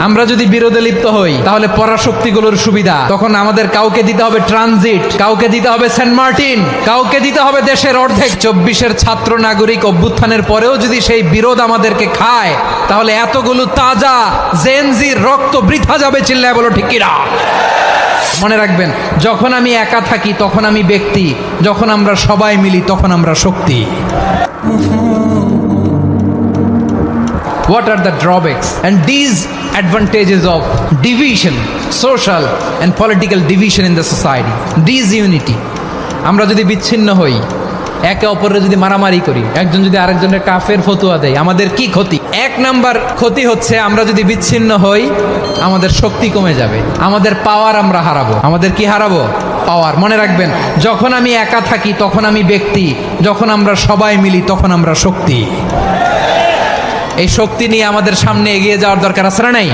আমরা যদি বিরোধে লিপ্ত হই তাহলে পরাশক্তিগুলোর সুবিধা তখন আমাদের কাউকে দিতে হবে ট্রানজিট, কাউকে দিতে হবে সেন্ট মার্টিন, কাউকে দিতে হবে দেশের অর্ধেক। 24-এর ছাত্র নাগরিক অভ্যুত্থানের পরেও যদি সেই বিরোধ আমাদেরকে খায় তাহলে এতগুলো তাজা জেনজির রক্ত বৃথা যাবে। চিল্লায় বলো ঠিক কিনা? মনে রাখবেন, যখন আমি একা থাকি তখন আমি ব্যক্তি, যখন আমরা সবাই মিলি তখন আমরা শক্তি। What are the drawbacks and disadvantages of division, social and political division in the society? Disunity. আমরা যদি বিচ্ছিন্ন হই, একে অপরের যদি মারামারি করি, একজন যদি আরেকজনের কাফের ফতোয়া দেয়, আমাদের কি ক্ষতি? এক নাম্বার ক্ষতি হচ্ছে আমরা যদি বিচ্ছিন্ন হই আমাদের শক্তি কমে যাবে, আমাদের পাওয়ার আমরা হারাবো। আমাদের কি হারাবো? পাওয়ার। মনে রাখবেন, যখন আমি একা থাকি তখন আমি ব্যক্তি, যখন আমরা সবাই মিলি তখন আমরা শক্তি। এই শক্তি নিয়ে আমাদের সামনে এগিয়ে যাওয়ার দরকার আছে না নাই?